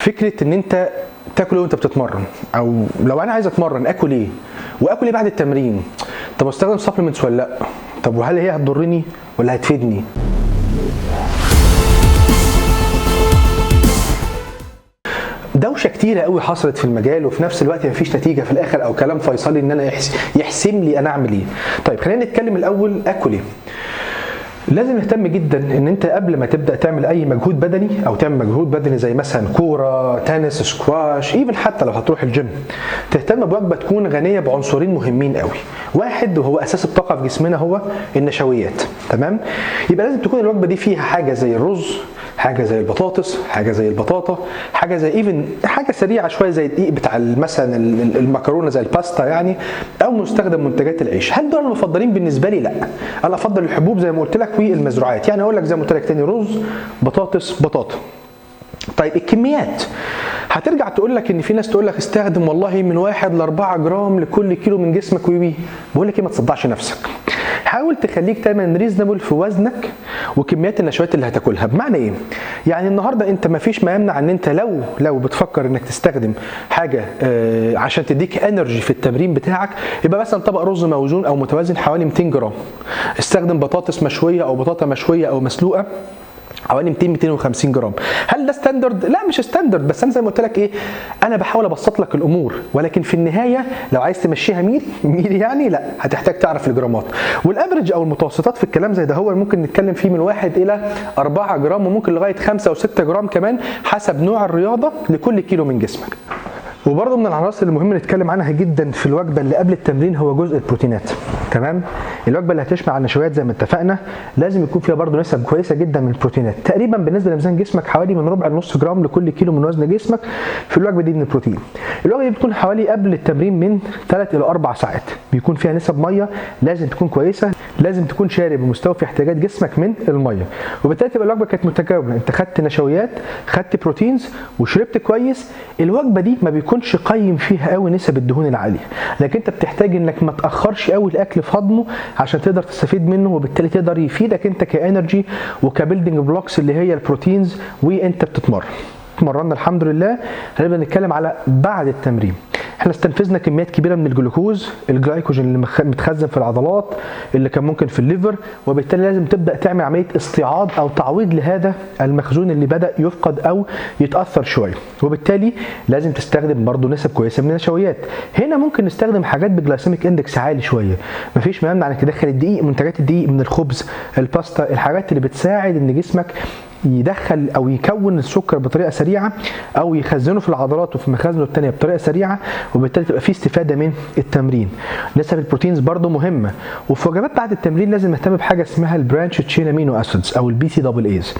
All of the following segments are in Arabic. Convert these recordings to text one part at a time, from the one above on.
فكره ان انت تاكل ايه وانت بتتمرن، او لو انا عايز اتمرن اكل ايه واكل ايه بعد التمرين. طب استخدم سبلمنتس ولا لا؟ طب وهل هي هتضرني ولا هتفيدني؟ دوشه كتيره قوي حصلت في المجال، وفي نفس الوقت مفيش نتيجه في الاخر او كلام فيصلي ان انا يحسم لي انا اعمل ايه. طيب خلينا نتكلم الاول اكل ايه. لازم نهتم جدا ان انت قبل ما تبدا تعمل اي مجهود بدني او تعمل مجهود بدني زي مثلا كوره، تنس، سكواش، ايفن حتى لو هتروح الجيم، تهتم بوجبه تكون غنيه بعنصرين مهمين قوي. واحد وهو اساس الطاقه في جسمنا هو النشويات، تمام؟ يبقى لازم تكون الوجبه دي فيها حاجه زي الرز، حاجه زي البطاطس، حاجه زي البطاطا، حاجه زي ايفن حاجه سريعه شويه زي الدقيق بتاع مثلا المكرونه زي الباستا يعني، او مستخدم منتجات العيش. هل دول المفضلين بالنسبه لي؟ لا، انا افضل الحبوب زي ما قلت لك والمزروعات. يعني اقول لك زي ما قلت لك تاني، رز، بطاطس، بطاطا. طيب الكميات، هترجع تقول لك ان في ناس تقول لك استخدم والله من 1 ل 4 جرام لكل كيلو من جسمك ويبي. بقول لك ايه، ما تصدعش نفسك. حاول تخليك دايما ريزنبل في وزنك وكميات النشويات اللي هتاكلها. بمعنى ايه؟ يعني النهارده انت ما فيش ما يمنع ان انت لو بتفكر انك تستخدم حاجه عشان تديك انرجي في التمرين بتاعك، يبقى مثلا طبق رز موزون او متوازن حوالي 200 جرام. استخدم بطاطس مشويه او بطاطا مشويه او مسلوقه حوالي 200-250 جرام. هل ده ستاندرد؟ لا مش ستاندرد، بس انا زي ما قلت لك ايه، انا بحاول ابسط لك الامور، ولكن في النهايه لو عايز تمشيها ميل يعني لا، هتحتاج تعرف الجرامات والافرج او المتوسطات في الكلام زي ده. هو ممكن نتكلم فيه من 1 إلى 4 جرام، وممكن لغايه 5 و6 جرام كمان حسب نوع الرياضه لكل كيلو من جسمك. وبرضه من العناصر المهمه نتكلم عنها جدا في الوجبه اللي قبل التمرين هو جزء البروتينات، تمام؟ الوجبه اللي هتشمل على النشويات زي ما اتفقنا لازم يكون فيها برضه نسب كويسه جدا من البروتينات، تقريبا بالنسبه لميزان جسمك حوالي من ربع لنص جرام لكل كيلو من وزن جسمك في الوجبه دي من البروتين. الوجبه دي بتكون حوالي قبل التمرين من 3 إلى 4 ساعات، بيكون فيها نسب ميه لازم تكون كويسه، لازم تكون شارب ومستوفي احتياجات جسمك من الميه، وبالتالي تبقى الوجبه كانت متكامله، انت خدت نشويات، خدت بروتينز، وشربت كويس. الوجبه دي ما بيكونش قيم فيها قوي نسب الدهون العاليه، لكن انت بتحتاج انك ما تاخرش قوي الاكل في هضمه عشان تقدر تستفيد منه، وبالتالي تقدر يفيدك انت كانرجي وكبيلدينج بلوكس اللي هي البروتينز وانت بتتمرن. اتمرنا الحمد لله، هنبدا نتكلم على بعد التمرين. احنا استنفذنا كميات كبيره من الجلوكوز، الجلايكوجين اللي متخزن في العضلات اللي كان ممكن في الليفر، وبالتالي لازم تبدا تعمل عمليه استيعاض او تعويض لهذا المخزون اللي بدا يفقد او يتاثر شويه، وبالتالي لازم تستخدم برضه نسب كويسه من النشويات. هنا ممكن نستخدم حاجات بجلايسيميك اندكس عالي شويه، مفيش ما يمنع انك تدخل الدقيق، منتجات الدقيق من الخبز، الباستا، الحاجات اللي بتساعد ان جسمك يدخل او يكون السكر بطريقه سريعه او يخزنه في العضلات وفي مخازنه الثانيه بطريقه سريعه، وبالتالي تبقى في استفاده من التمرين. نسب البروتينز برده مهمه. وفي وجبات بعد التمرين لازم نهتم بحاجه اسمها البرانش تشين امينو اسيدز او البي سي دبل ايز،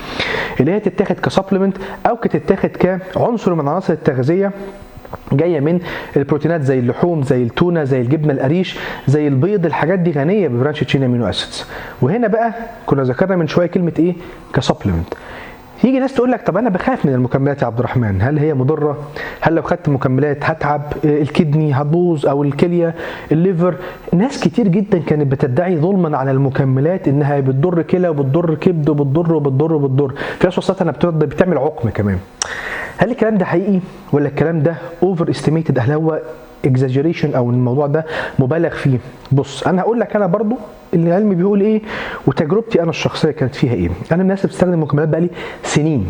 اللي هي تتاخد كسبلمنت او تتاخد كعنصر من عناصر التغذيه جايه من البروتينات زي اللحوم، زي التونه، زي الجبنه القريش، زي البيض. الحاجات دي غنيه ببرانش تشين امينو اسيدز. وهنا بقى كنا ذكرنا من شويه كلمه ايه؟ كسبلمنت. يجي ناس تقول لك طب انا بخاف من المكملات يا عبد الرحمن، هل هي مضره؟ هل لو خدت مكملات هتعب؟ الكدني هتبوظ او الكليه، الليفر؟ ناس كتير جدا كانت بتدعي ظلما على المكملات انها بتضر كلى وبتضر كبد وبتضر. في ناس وصلت انها بتعمل عقم كمان. هل الكلام ده حقيقي ولا الكلام ده اوفر استيميتد؟ هل هو اكزاجيريشن او الموضوع ده مبالغ فيه؟ بص انا هقول لك انا برضو اللي علمي بيقول ايه وتجربتي انا الشخصيه كانت فيها ايه. انا من الناس اللي بتستخدم مكملات بقالي سنين،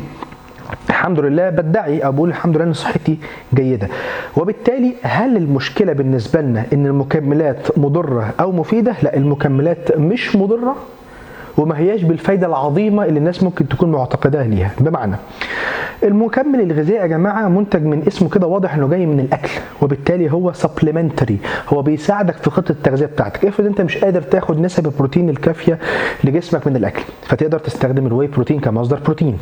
الحمد لله بدعي او بقول الحمد لله ان صحتي جيده. وبالتالي هل المشكله بالنسبه لنا ان المكملات مضره او مفيده؟ لا، المكملات مش مضره وما هياش بالفايده العظيمه اللي الناس ممكن تكون معتقداها ليها. بمعنى المكمل الغذائي يا جماعه منتج من اسمه كده واضح انه جاي من الاكل، وبالتالي هو سبلمنتري، هو بيساعدك في خطه التغذيه بتاعتك. افرض انت مش قادر تاخد نسب البروتين الكافيه لجسمك من الاكل، فتقدر تستخدم الواي بروتين كمصدر بروتين.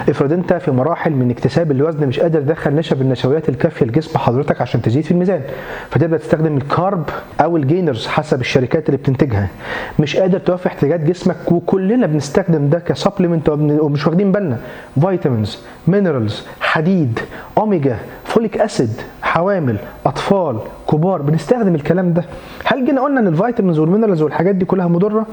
افرض انت في مراحل من اكتساب الوزن مش قادر تدخل نسب النشويات الكافيه لجسم حضرتك عشان تزيد في الميزان، فتبدا تستخدم الكارب او الجينرز حسب الشركات اللي بتنتجها. مش قادر توفي احتياجات جسمك، وكلنا بنستخدم ده كسبلمنت ومش واخدين بالنا. فيتامينز، مينرالز، حديد، اوميجا، فوليك اسيد، حوامل، اطفال، كبار، بنستخدم الكلام ده. هل جينا قلنا ان الفيتامينز والمينرالز والحاجات دي كلها مضره؟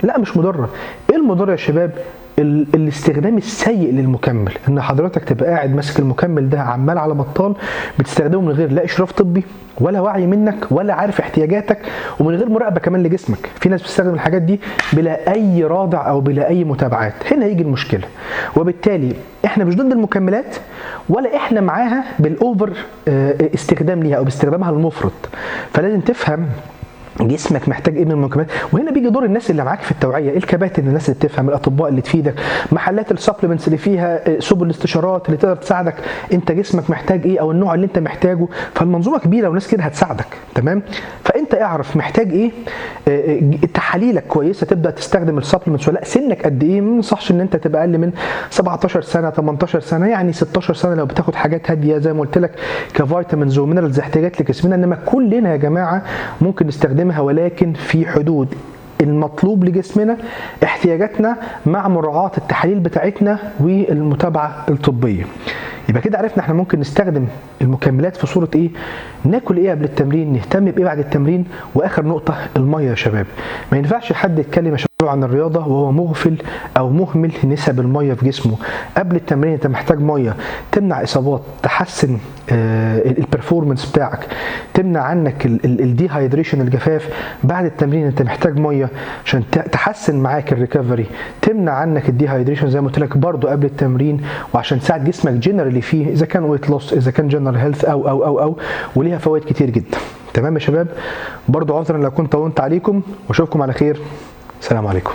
لا مش مضره. ايه المضر يا شباب؟ الاستخدام السيء للمكمل، ان حضرتك تبقى قاعد ماسك المكمل ده عمال على بطال بتستخدمه من غير لا اشراف طبي ولا وعي منك ولا عارف احتياجاتك ومن غير مراقبه كمان لجسمك. في ناس بتستخدم الحاجات دي بلا اي رادع او بلا اي متابعات، هنا يجي المشكله. وبالتالي احنا مش ضد المكملات ولا احنا معاها بالاوفر استخدام ليها او باستخدامها المفرط، فلازم تفهم جسمك محتاج ايه من المكملات. وهنا بيجي دور الناس اللي معاك في التوعيه، الكباتن، الناس اللي بتفهم، الاطباء اللي تفيدك، محلات السبلمنتس اللي فيها سبل الاستشارات اللي تقدر تساعدك انت جسمك محتاج ايه او النوع اللي انت محتاجه. فالمنظومه كبيره وناس كده هتساعدك. تمام؟ فانت اعرف محتاج ايه، تحاليلك كويسه تبدا تستخدم السبلمنتس ولا لا، سنك قد ايه. ما ينصحش ان انت تبقى اقل من 17 سنه 18 سنه، يعني 16 سنه لو بتاخد حاجات هاديه زي ما قلت لك كفيتامينز ومينرالز احتياجات لجسمنا. انما كلنا يا جماعه ممكن نستخدمها ولكن في حدود المطلوب لجسمنا، احتياجاتنا، مع مراعاة التحاليل بتاعتنا والمتابعة الطبية. يبقى كده عرفنا احنا ممكن نستخدم المكملات في صورة ايه، ناكل ايه قبل التمرين، نهتم بايه بعد التمرين، واخر نقطة المية يا شباب. ما ينفعش حد يتكلم يا شباب عن الرياضة وهو مغفل او مهمل نسب المية في جسمه. قبل التمرين انت محتاج مية تمنع اصابات، تحسن البرفورمانس بتاعك، تمنع عنك الديهايدريشن الجفاف. بعد التمرين انت محتاج مية عشان تحسن معاك الريكفري، تمنع عنك الديهايدريشن زي ما قلت لك برضو قبل التمرين، وعشان تساعد جسمك جنرالي فيه اذا كان ويت لوس، اذا كان جنرال هيلث او وليها فوائد كتير جدا. تمام يا شباب؟ برضو عذرا لو كنت طولت عليكم، واشوفكم على خير. السلام عليكم.